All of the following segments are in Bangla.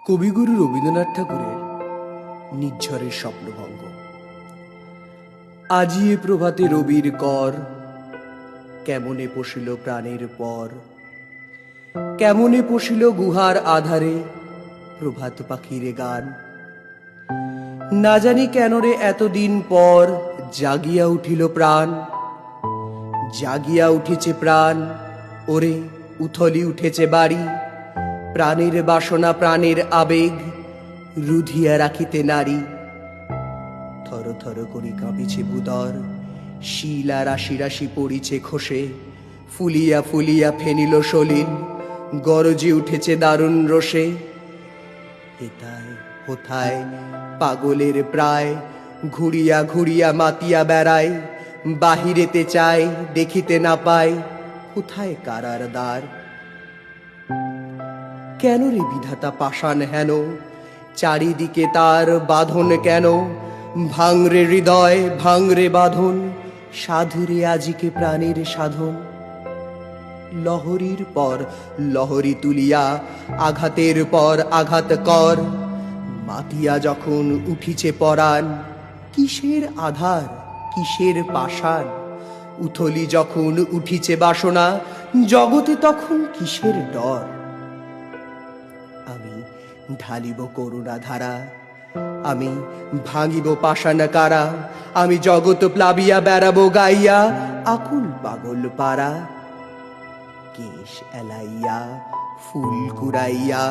কবিগুরু রবীন্দ্রনাথ ঠাকুরের নিঝড়ের স্বপ্নভঙ্গ। আজিয়ে প্রভাতে রবির কর, কেমনে পশিল প্রাণের পর, কেমনে পশিল গুহার আধারে প্রভাত পাখিরে গান। না জানি কেন রে এতদিন পর জাগিয়া উঠিল প্রাণ, জাগিয়া উঠেছে প্রাণ, ওরে উথলি উঠেছে বাড়ি। প্রাণের বাসনা প্রাণের আবেগ রুধিয়া রাখিতে নারী। থর থর করে কাঁপিছে ভূতর, শিলা রাশি রাশি পড়িছে খসে। ফুলিয়া ফুলিয়া ফেনিল সলিল, গরজে উঠেছে দারুণ রোষে। হেথায় হোথায় পাগলের প্রায়, ঘুরিয়া ঘুরিয়া মাতিয়া বেড়ায়। বাহিরেতে চায় দেখিতে না পায়, কোথায় কারার দ্বার। কেন রে বিধাতা পাষাণ হেন, চারিদিকে তার বাঁধন কেন। ভাঙরে হৃদয় ভাঙরে বাঁধন, সাধুরে আজিকে প্রাণের সাধন। লহরীর পর লহরী তুলিয়া আঘাতের পর আঘাত কর। মাতিয়া যখন উঠিছে পরাণ, কিসের আধার কিসের পাষাণ। উথলি যখন উঠিছে বাসনা, জগতে তখন কিসের ডর। আমি ঢালিব করুণা ধারা, আমি ভাঙিব পাষাণ কারা। আমি জগৎ প্লাবিয়া বেড়াবো গাইয়া, আকুল পাগল পারা। কেশ এলাইয়া ফুল কুড়াইয়া,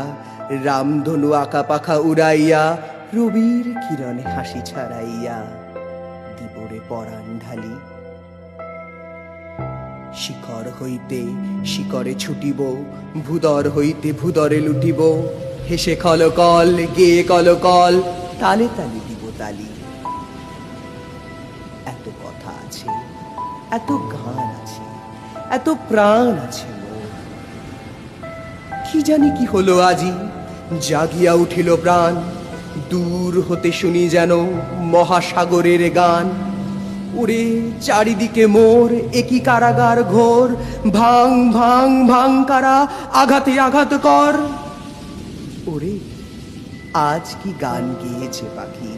রামধনু আঁকা পাখা উড়াইয়া। রবির কিরণে হাসি ছাড়াইয়া, দিবরে পরাণ ঢালি। শিখর হইতে শিখরে ছুটিব, ভূদর হইতে ভূদরে লুটিব। হেসে কলকল গেয়ে কলকল, তালে তালে দিব তালি। এত কথা আছে, এত গান আছে, এত প্রাণ আছে মোর। কি জানি কি হলো আজি, জাগিয়া উঠিল প্রাণ। দূর হতে শুনি যেন মহাসাগরের গান। ওরে চারিদিকে মোর একই কারাগার ঘোর। ভাঙ ভাঙ ভাঙ কারা, আঘাতে আঘাত কর। ওরে আজ কি গান গেয়েছে পাখি,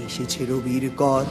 এসেছে রবির কর।